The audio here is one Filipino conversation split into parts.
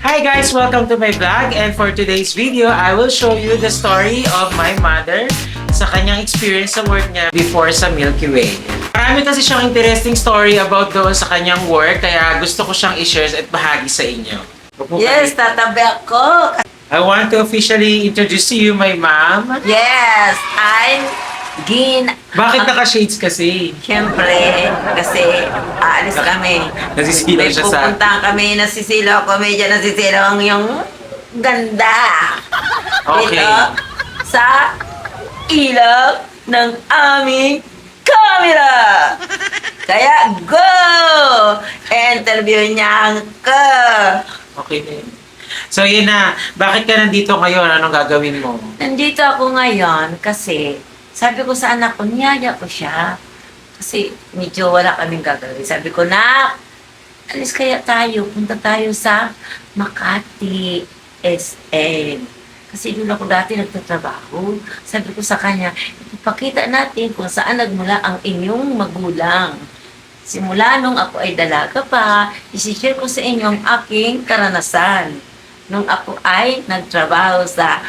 Hi guys! Welcome to my vlog, and for today's video, I will show you the story of my mother sa kanyang experience sa work niya before sa Milky Way. Marami kasi siyang interesting story about doon sa kanyang work, kaya gusto ko siyang i-share at bahagi sa inyo. Yes, tatabi ako. I want to officially introduce to you my mom. Yes, I'm Gin. Bakit naka-shades kasi? Siyempre, kasi aalis kami. Nasisilaw May siya sa... pupuntahan kami, nasisilaw ko. Medyo nasisilaw ang yung ganda. Okay. Dito, sa ilaw ng aming camera. Kaya go! Interview niya ka. Okay. So yun na, bakit ka nandito ngayon? Anong gagawin mo? Nandito ako ngayon kasi sabi ko sa anak ko, niyaya ko siya. Kasi medyo wala kaming gagawin. Sabi ko, nak, alis kaya tayo. Punta tayo sa Makati SM. Kasi doon ako dati nagtatrabaho. Sabi ko sa kanya, ipakita natin kung saan nagmula ang inyong magulang. Simula nung ako ay dalaga pa, isishare ko sa inyo ang aking karanasan. Nung ako ay nagtrabaho sa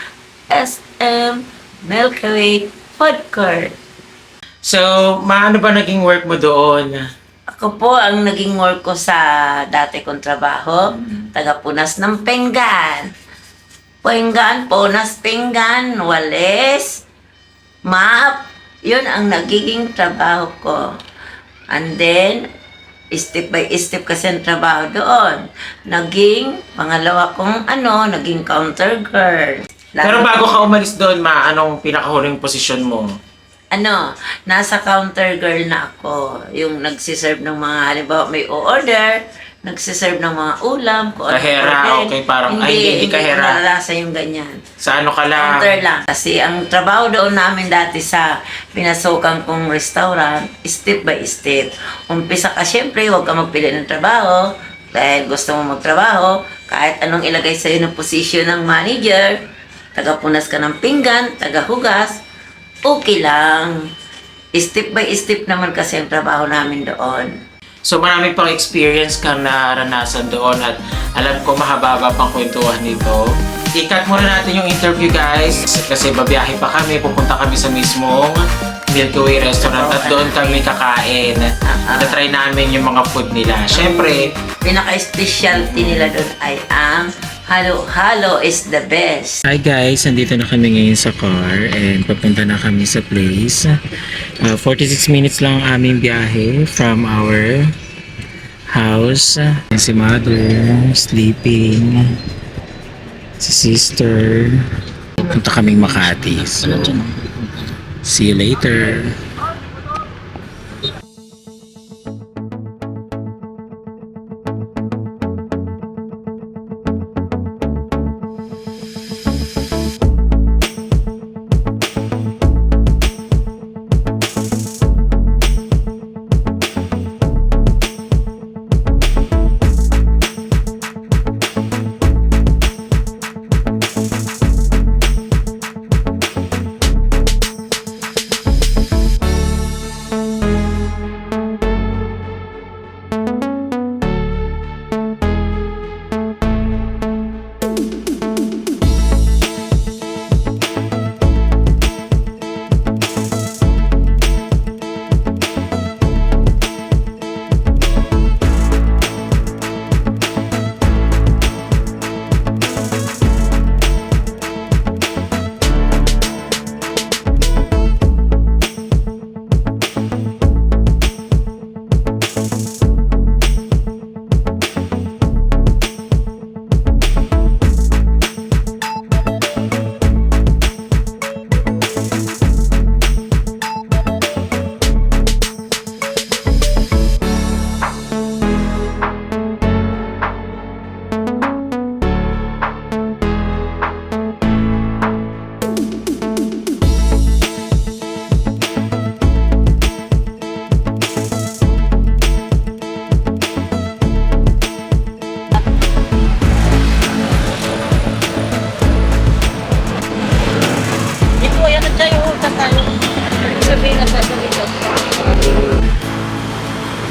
SM Milky Way Food Court. So, maano ba naging work mo doon? Ako po ang naging work ko sa dati kong trabaho, taga-punas ng pinggan. Pinggan, punas pinggan, walis, map. Yun ang nagiging trabaho ko. And then, step by step kasi ang trabaho doon. Naging, pangalawa kong naging counter girl. Pero bago ka umalis doon, anong pinakahuling posisyon mo? Nasa counter girl na ako. Yung nagsiserve ng mga, halimbawa may order, nagsiserve ng mga ulam. Kahera, okay, parang, hindi kahera. Hindi nararasa yung ganyan. Sa ano ka lang? Counter lang. Kasi ang trabaho doon namin dati sa pinasukan kong restaurant, step by step. Umpisa ka, syempre, huwag ka magpili ng trabaho. Dahil gusto mo magtrabaho, kahit anong ilagay sa'yo ng posisyon ng manager, tagapunas ka ng pinggan, tagahugas, okay lang. Step by step naman kasi ang trabaho namin doon. So marami pang experience kang naranasan doon at alam ko mahaba pang kwentuhan nito. I-cut muna natin yung interview guys kasi babiyahe pa kami, pupunta kami sa mismong Milky Way restaurant at doon kami kakain. Itatry namin yung mga food nila. Siyempre, pinaka-specialty nila doon ay ang halo-halo is the best. Hi guys, nandito na kami ngayon sa car and papunta na kami sa place. 46 minutes lang ang aming biyahe from our house. Si mother, sleeping. Si sister. Punta kaming Makati. So, see you later.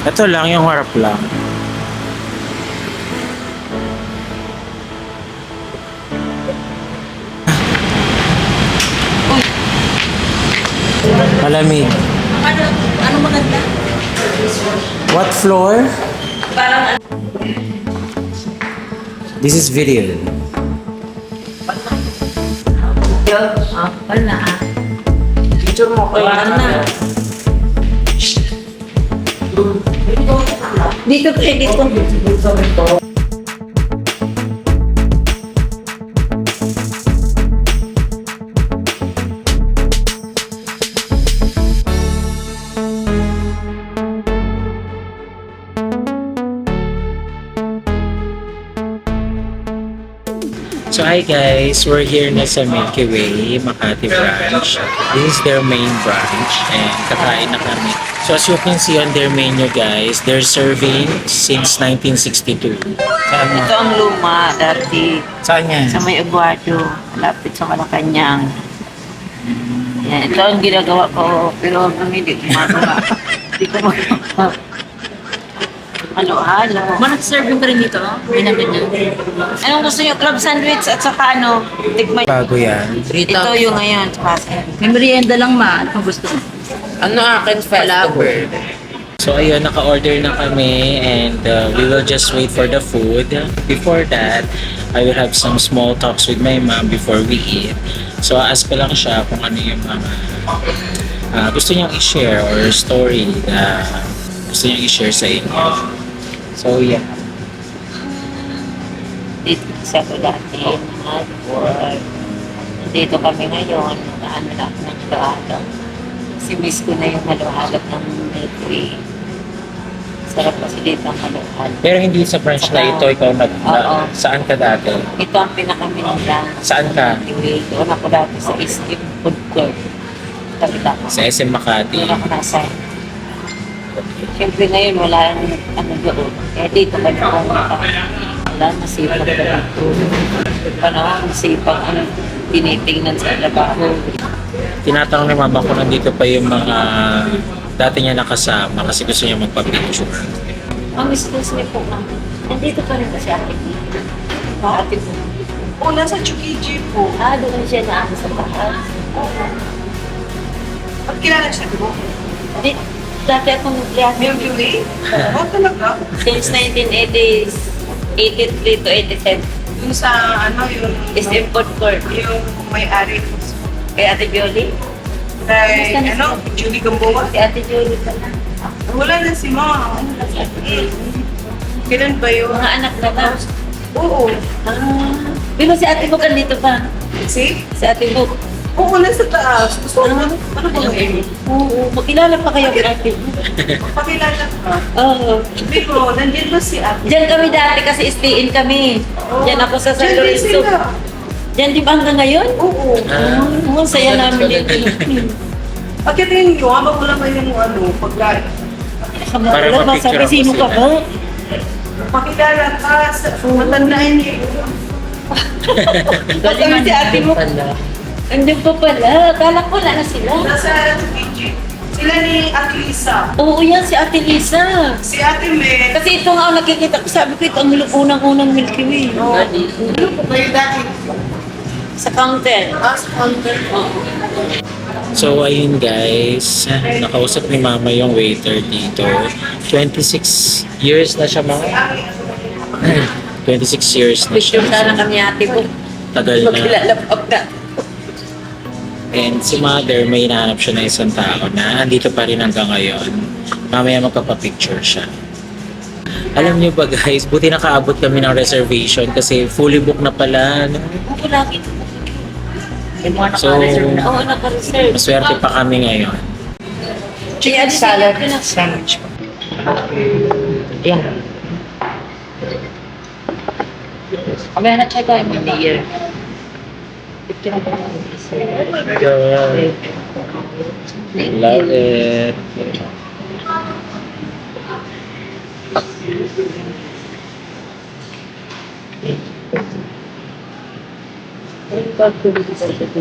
Ito lang, yung harap lang. Malamig. Ano maganda? What floor? Parang This is video. wala. Picture mo kayo. Wala na. Dito pwede ko. So hi guys, we're here na sa Milky Way, Makati branch. This is their main branch and kakain na kami. So as you can see on their menu guys, they're serving since 1962. Saan mo? Ito ang luma dati Saan yan? sa may Aguado, malapit sa Malacanang. Yan, ito ang ginagawa ko, pero hanggang hindi gumagawa. Hindi ko magawa. Halo-halo. Serve pa rin dito, no? May ganyan. Anong gusto nyo? Club sandwich at saka ano? Tikman. Bago yan. Ito yung ngayon. May merienda lang ma. Ano gusto mo? Ano akin? Falaber. So ayun, naka-order na kami and we will just wait for the food. Before that, I will have some small talks with my mom before we eat. So ask ko lang siya kung ano yung mga gusto niyang i-share or story na gusto niyang i-share sa inyo. So yeah. Dito kasi ako dati. Dito kami ngayon. Ano lang ng halo-halo. Kasi miss ko na yung halo-halo ng Milky. Sarap kasi dito ang halo-halo. Pero hindi sa branch na ito, ikaw Oo. saan ka dati? Ito ang pinakaminila. Saan ka? Doon ako dati sa SM Food Court. Tabi-tabi. Sa SM Makati. Doon ako nasa. Siyempre ngayon wala ano doon. Kaya dito ka na wala masipag ka dito. Panahon masipag ang tinitingnan sa trabaho. Tinatanong ni mama kung nandito pa yung mga dati niya nakasama kasi gusto niya magpa-picture. Ang excuse me po ma'am. Nandito pa rin kasi ate dito. Ate po. O, nasa Chukiji po. Doon siya na ako sa bahay. Ba't kilala siya mo? Dati akong nagkiyate. Milky Way? Oo, talaga. Since 1983 to 87. Yung sa, ano, yung... SM Food Court. Yung may-ari. Kay Ate Jolie. Kay, ano, Julie Gamboa. Si Ate Jolie pala. Wala na si Mom. Kailan ba yun? Mga anak na ba? Oo. Pero si Ate Book andito pa. See? Si Ate Book. Oo, nasa taas. Gusto mo, ano ba ngayon? Oo, makilala pa kayo kay Ate Book. Pakilala ka. Oo. Pero, nandiyan ba si Ate? Diyan kami dati kasi stay-in kami. Diyan ako sa San Diyan din Lorenzo. sila. Diyan di ba hanggang ngayon? Oo. Oo, saya namin dito. Pagkatingin nyo, habang wala kayo yung ano, pagkain. Para Sabi, mapicture ako sino ka sila. ba? Pakilala ka, matandaan niyo. Galing si Ate Book. Andun pa pala. Akala ko wala na sila. Nasa Fiji. Sila ni Ate Lisa. Oo, yan si Ate Lisa. Si Ate Meg. Kasi ito nga ang nakikita ko. Sabi ko ito ang unang-unang Milky Way. Ano po kayo dati? Sa counter. Sa counter. So ayun guys, nakausap ni mama yung waiter dito. 26 years na siya mga. 26 years na siya. Picture sana kami Ate Book. Tagal na. Makilala pa na. And si mother, may hinahanap siya na isang tao na andito pa rin hanggang ngayon. Mamaya magpapapicture siya. Alam niyo ba guys, buti nakaabot kami ng reservation kasi fully booked na pala. No? Oo, lagi. May mga So, naka-reserve na. Oo, naka-reserve. Maswerte pa kami ngayon. Chicken salad sandwich. Yan. Kami na check out yung layer. Love it.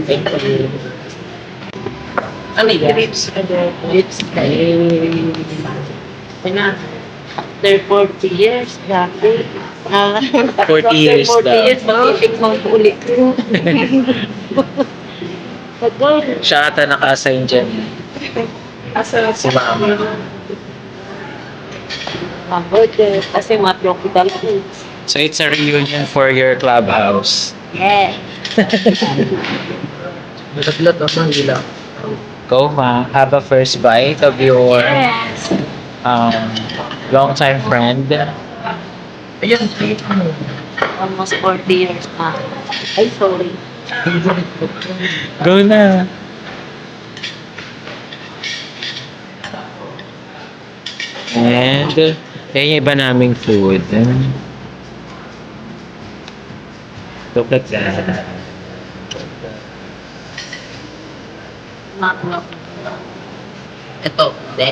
Thank you. Ano yan? Grapes. Lips na. After 40 years, dati. 40 years After 40 daw. years, matitikman ko ulit. Tagal. Siya ata naka-assign dyan. Asa Si Mama. Birthday. Kasi mga tropical foods. So it's a reunion for your clubhouse. Yes. Bulat-bulat ako ang gila. Go, Ma. Have a first bite of your Yes. um, long-time friend. Ayun, Almost 40 years na. Ay, sorry. Go na. And yan yung iba naming food. Look at that. ito, de.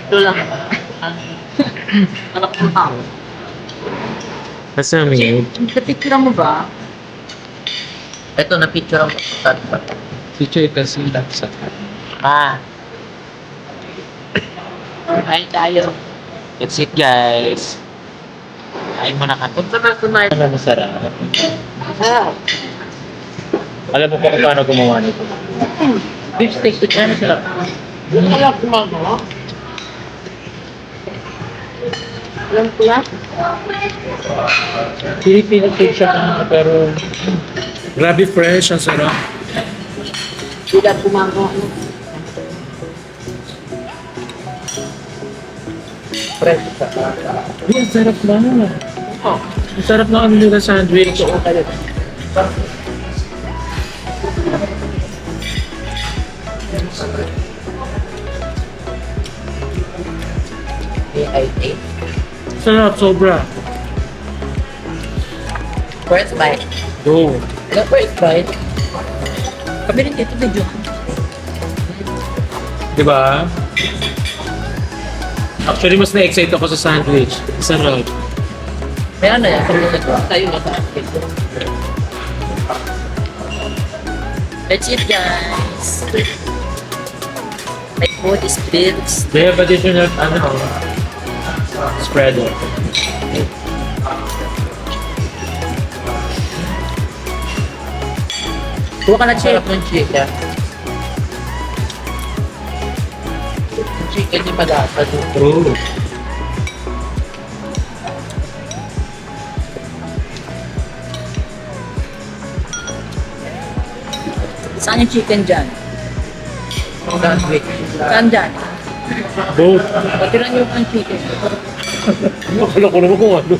Ito lang. Anak mo ako. Masamig. Napicture mo ba? Ito, na-picture ako sa Teacher kasi laksa. Ah, Kain tayo. That's it, guys. Kain mo na ka. punta na kumain. Ano masarap? Ah. Alam mo kung paano gumawa nito? Beef steak, ito kaya masarap. Alam ko mga. Alam ko yan. Filipino food siya pero grabe fresh, ang sarap. Sila kumango. Fresh sa. Ang sarap na. Oh, Ang sarap na ano nila sandwich. AIA. Sarap, sobra. First bite. Go. Ilang first bite? Kami rin dito video. Diba? Actually, mas na-excite ako sa sandwich. Sarap. May ano yan, pag tayo na sa akin. That's it, guys. My food is built. They have additional, spreader. Kuha ka na chicken. Ng chicken. Yung chicken yung malasa. True. Saan yung chicken dyan? Sandwich. Saan dyan? Both. Patiran yung ang chicken. Akala ko naman kung ano.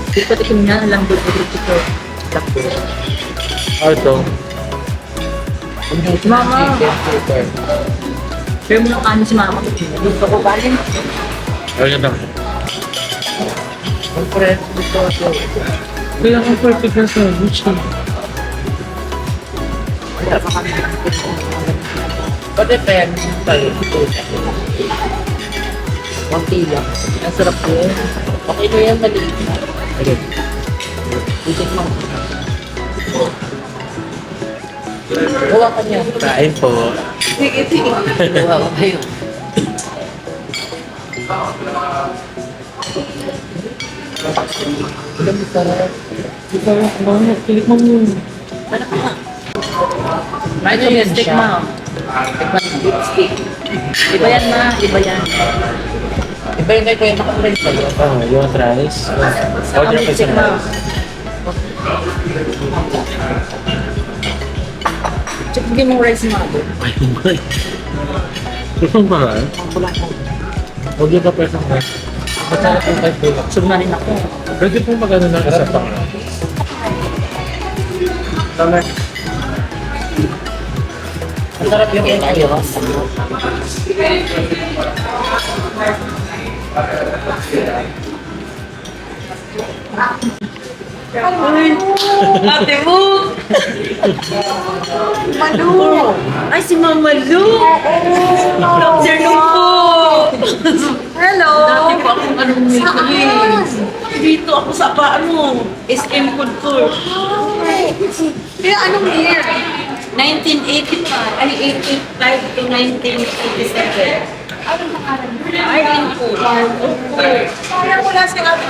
Hindi pa tikim niya, alam ko ito. Ito. Mama. Chicken. Pero mo ng kanin si mama. Gusto ko kanin. Ayun na. Ang fresh dito. Kaya ang perfect na sandwich. Pwede pen tayo. Konti lang. Ang sarap yun. Okay na yan, maliit na. Okay. Itik mo. Gawa ka niya. Kain po. Sige, sige. Gawa ka kayo. Ilan mo sarap. Ikaw, ano, kilik mo mo. Ano ka nga? Ano Ito yan yung stick siya? ma. Lipstick. Iba yan ma, iba yan. Iba yung kaya makakulit sa'yo. Oh, you want rice? Order ka sa Stick ma. rice. Check bigyan mong rice ma. Ay, my. Gusto mo ba? Order ka pa sa rice. Masarap yung kay Kuya. Sub na rin ako. Pwede po magano ng isa pa. Masarap yung ayos. Ate mo! Malu! Ay, si Mama Lu! Afternoon po! Hello! Dati pa akong anong Nicholas. Dito ako sa paano? SM Culture. Kaya anong year? 1985. Ay, 85 to 1987. Arlene po. Parang wala si Ate.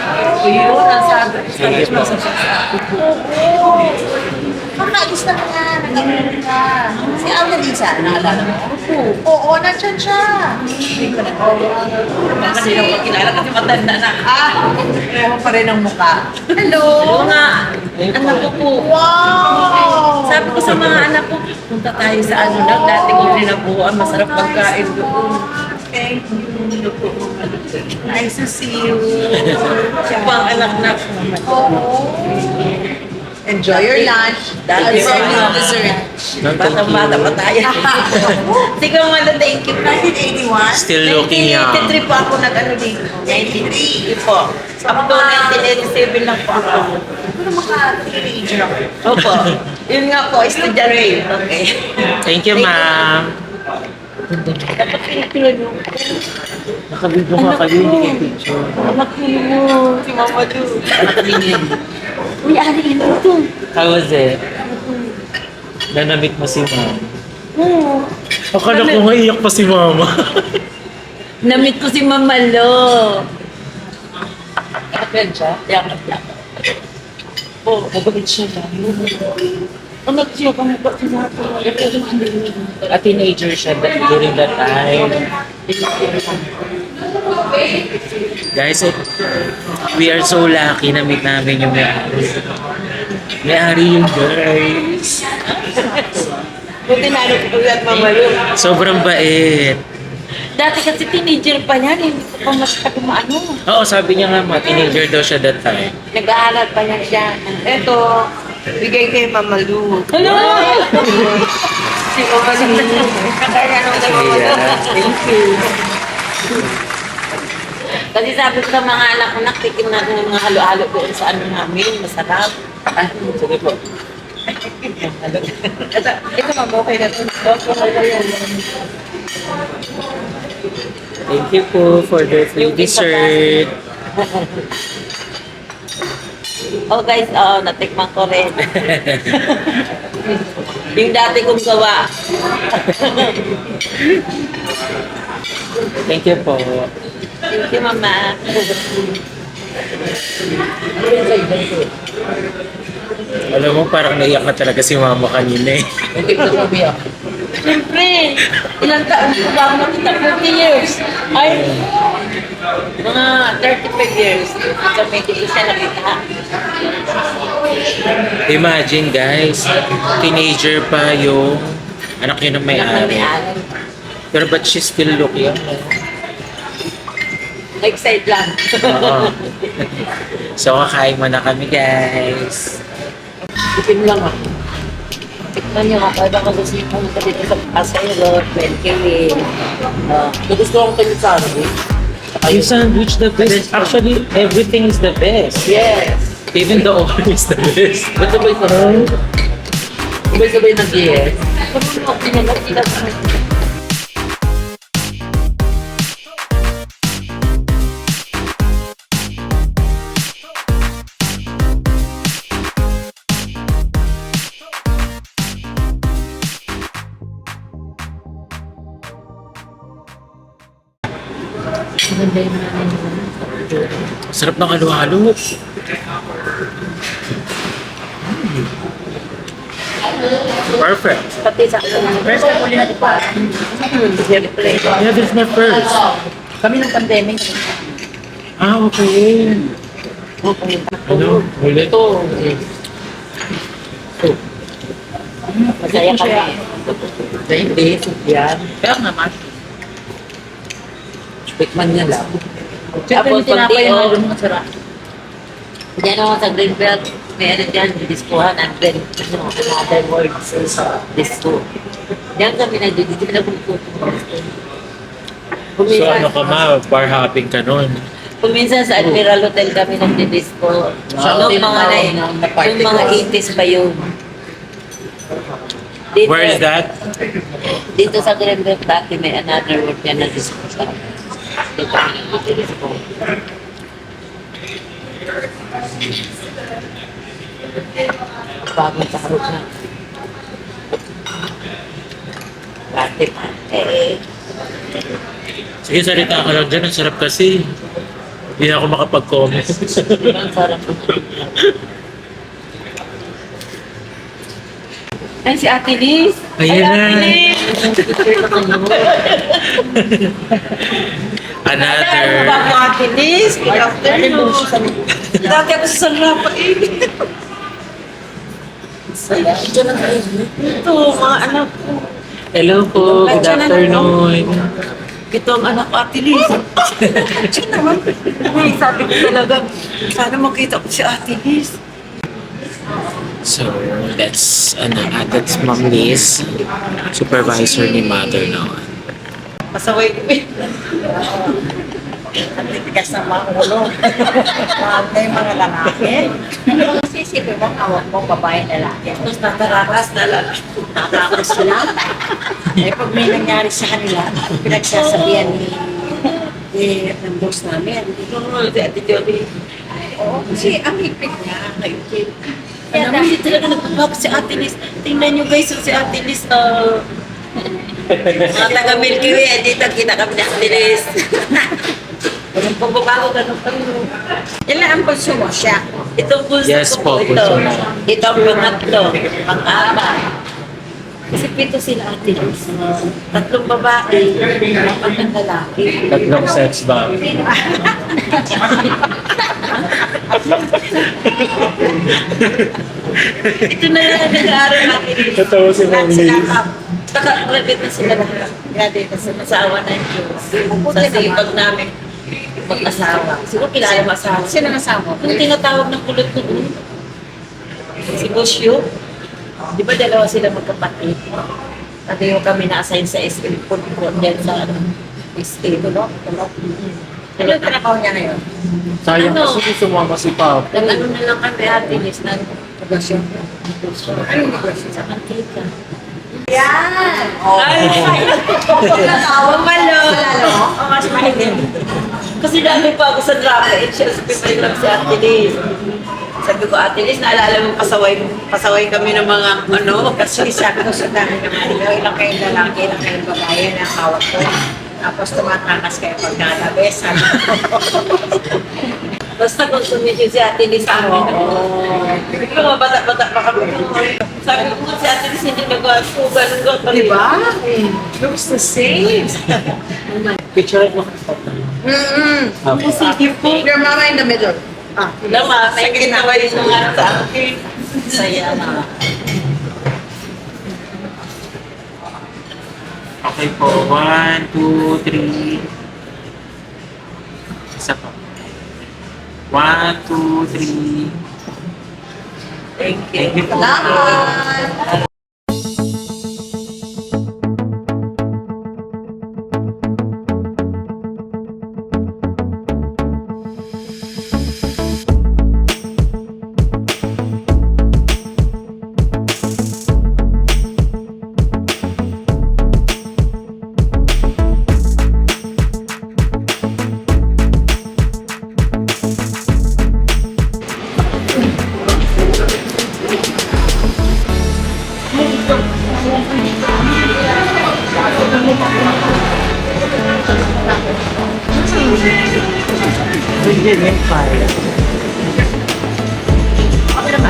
Yun, ang sabi. Sige po. Kakaalis na nga, nag-inom ka. Si Annalyn siya, naalala mo? Oo, nandyan siya. Kasi yung pagkilala kasi matanda na. Pareho pa rin ang mukha. Hello! Oo nga, anak ko po. Wow! Sabi ko sa mga anak ko, punta tayo sa ano lang, dati ko rinabuan, masarap pagkain doon. Thank you. Nice to see you. Siya pa ang anak na. Enjoy your lunch. Dahil Enjoy your dessert. Batang bata pa tayo. Sige mga thank you. 1981? Still looking young. 1983 po ako nag-ano dito. 93 po. Up to 1987 lang po ako. Ano maka-teenager ako? Opo. Yun nga po, estudyante. Okay. Thank you, ma'am. Dapat pinipilo nyo. Nakabidyo nga kayo, hindi kayo picture. Anak mo, si Mama Lu. Uy, ano yun ito? How was it? Nanamit mo si ma'am. Oo. Akala ko nga iyak pa si mama. Namit ko si Mama Lo. Yakap siya? Yakap. Oo, nagabit siya lang. Anak siya, kamukha siya natin. A teenager siya during that time. Guys, we are so lucky na meet namin yung may-ari. May-ari yung guys. Buti na ko at Mama Lu. Sobrang bait. Dati kasi teenager pa yan, hindi ko pa masyado maano. Oo, sabi niya nga, teenager daw siya that time. Nag-aaral pa yan siya. Eto, bigay kay Mama Lu. Hello! Si Mama Lu. Kaya nung Mama Lu. Thank you. Kasi sabi ko sa mga anak ko, naktikim natin ng mga halo-halo doon sa ano namin, masarap. Sige po. Ito ma'am, okay na ito. Thank you po for the free Yung dessert. Oh guys, natikman ko rin. Yung dati kong gawa. Thank you po. Thank you, Mama. Alam mo, parang naiyak na talaga si mama kanina eh. Siyempre, ilang taon ko ba ako nakita? 40 years. Ay, mga 35 years. Sa medyo ko siya nakita. Imagine guys, teenager pa yung anak niya ng may-ari. Pero but she still look young. Excited lang. Oo. So kakain muna kami guys. Tipin lang ako. Tikman niyo ako. Iba ko gusto niyo pumunta dito sa Pasayro, 20 Gusto kong kayo sa akin. Yung sandwich the best. Actually, everything is the best. Yes. Even the order is the best. Ba't sabay ka rin? Sabay-sabay nag-yes. Pagpunta ko niya, nakita ko. Maganda yung Sarap ng halo-halo. Perfect. pati sa first time ulit natin pa. Siyempre. Yeah, this is my first. Kami ng pandemic. Ah, okay. Ano? Ulit? Ito. Masaya kami. Hindi, yan. Kaya naman. Tikman niya lang. Tapos tinapay pag yung masarap. diyan ako sa Greenbelt, may ano dyan, discohan, another words, disco. Diyan kami dito kami nagpupunta. So ano ka ma, bar hopping ka nun. Kuminsan sa Admiral Hotel kami nagdi-disco. Noong mga yung mga 80s pa yun. Dito, Where is that? Dito sa Greenbelt dati may another word yan na disco sa dito kami nagdi-disco. Bagong tarot na. Dati pa. Sige, salita ka lang dyan. Ang sarap kasi. Hindi na ako makapag-comment. Ang sarap. Ay, si Ate Liz. Ayan na. Another. Bago Ate Liz. Good afternoon. Dati ako sa Sanrapa Ito, mga anak ko. Hello po. Good afternoon. Ito ang anak ko, Ate Liz. Ay, sabi ko talaga, sana makita ko si Ate Liz. So, that's Ma'am Liz, supervisor ni Mother noon. Pasaway ko eh. Ang titigas ng mga ulo. Mahal yung mga lalaki. Kasi isipin mo, awak mo, babae, lalaki. Tapos natarakas na lang. Nakakos sila. Eh, pag may nangyari sa kanila, pinagsasabihan ng boss namin. Si Ate Jody. Oo, kasi ang hipit niya, naipit. Alam mo, hindi talaga nagpapap si Ate Liz. Tingnan nyo guys, si Ate Liz. Mga taga Milky Way, dito kita kami ni Ate Liz. Pagbabago ganun kami. Ilan ang bulso mo siya? Itong pulso Yes ko po, ito. pulso mo. Ito ang pangatlo, pang-apat. Kasi pito sila Ate Liz. 3 babae, 4 lalaki. Tatlong sets ba? Ito na lang ang nag-aaral Ate Liz. Totoo si Ma'am Liz. Naka-graduate na sila lahat. Graduate na sila sa awa ng Diyos. Sa sipag namin mag-asawa. Siguro kilala mo asawa. Sino nasama? Yung tinatawag ng kulot ko doon. Si Bosyo. Di ba dalawa sila magkapatid? At yung kami na-assign sa SM Pulpon dyan sa state. Tulog? Ano yung trabaho niya ngayon? Sayang Ano? kasi sumama si Papa. Nag-ano na lang kami Ate Liz na Negosyo. Ano yung negosyo? sa kantika. Yan! Ay! Natawa malo! Lalo? Mas mahilig. Kasi dami pa ako sa drama and siya sa lang si Ate Liz. Sabi ko, Ate Liz, naalala mo pasaway kami ng mga ano. Kasi sabi ko sa dami ng ano, ilang kayong lalaki, ilang kayong babae na kawat ko. Tapos tumatakas kayo pagkalabi. Sabi ko, Basta kung sumidyo si Ate Liz sa amin. Hindi ko bata-bata pa kami. Sabi ko si Ate Liz, hindi nag-aso. Ganun ko. di ba? Looks the same. Picture mo. Your mama in the middle. Ah, Lama, may ginawa yung mga sa akin. Saya na. Okay po. 1, 2, 3. Isa pa. 1, 2, 3. Thank you. Thank you po. Salamat!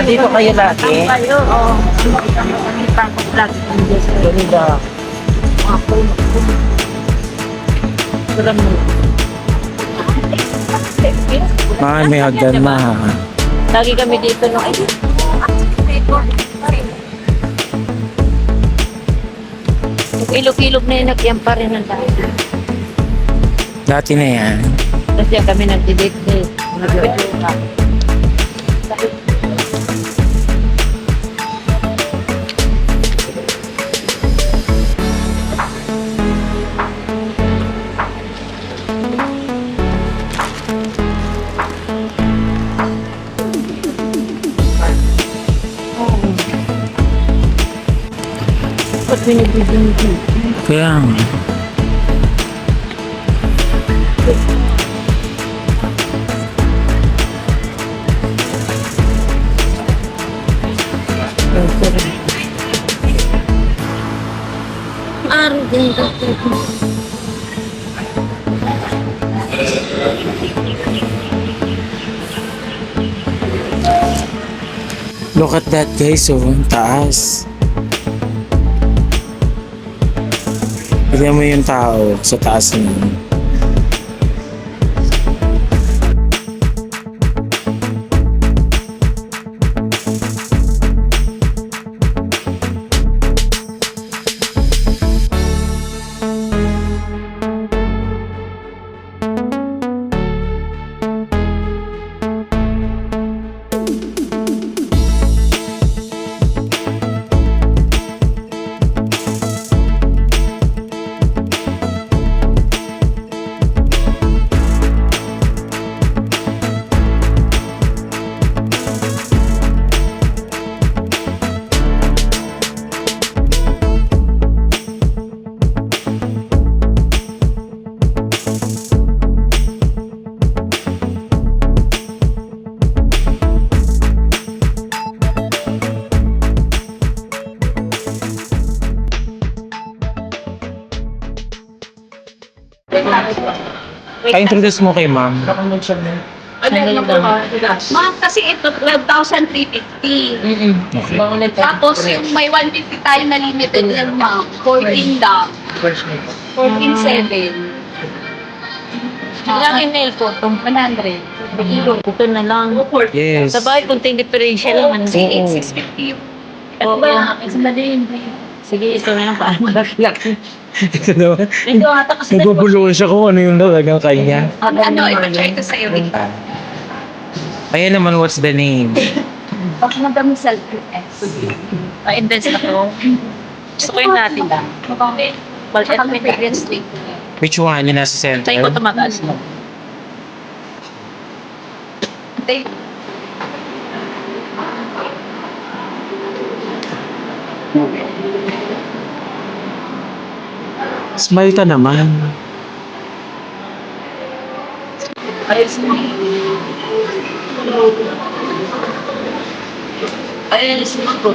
Dito kayo lagi? Kayo, oo. Pangkot lagi. Ganito. Ay, may hagdan na. Lagi kami dito no. Ay, ilog-ilog na yun, nagyan pa rin ang dati. Dati na yan. Kasi kami nagdidate. Nagdidate. Ba't binibigyan dito? Kaya nga. Araw din ito. Look at that guys, oh, ang taas. Tignan mo yung tao sa taas niya. Pa-introduce mo kay ma'am. Ma'am, kasi ito 12,350. Okay. Tapos yung may 150 tayo na limited yan, ma'am. 14 lang. 14,700. Ilang email po ito? 100. Ito na lang. Yes. Sabay, kunting differential naman. Kasi 650 yung... Oo. Ito ba? Sa mali yun. Sige, ito na lang paano maglaki. Ito naman. Ito ata kasi Nagpupuluan siya kung ano yung talagang kanya. Ano, ipag-try ko sa'yo. Wait. Ayan naman, what's the name? Pag nagdamisal ko, pa-invest na to. Gusto ko yung natin lang. Balik at may fragrance link. Which one? Yung nasa center? Sa'yo ko tumataas mo. Ate, Smile ka naman. Ayos mo. Ayos mo ko.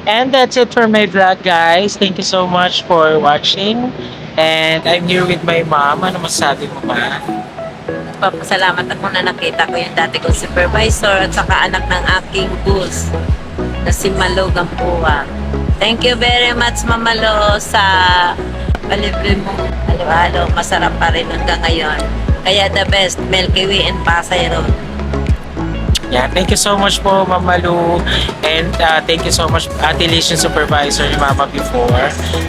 And that's it for my vlog, guys. Thank you so much for watching. And I'm here with my mom. Ano masasabi mo ba? Papasalamat ako na nakita ko yung dati kong supervisor at saka anak ng aking boss na si Malo Gampuwa. Thank you very much, Mama Lo, sa palibre mo. Halo-halo, masarap pa rin hanggang ngayon. Kaya the best, Milky Way and Pasay Road. Yeah, thank you so much po, Mama Lu. And thank you so much, Ate Lish, yung supervisor ni Mama before.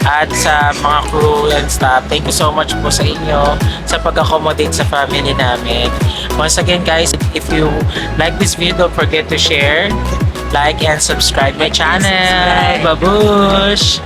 At sa mga crew and staff, thank you so much po sa inyo sa pag-accommodate sa family namin. Once again, guys, if you like this video, don't forget to share, like, and subscribe my channel. Subscribe. Babush!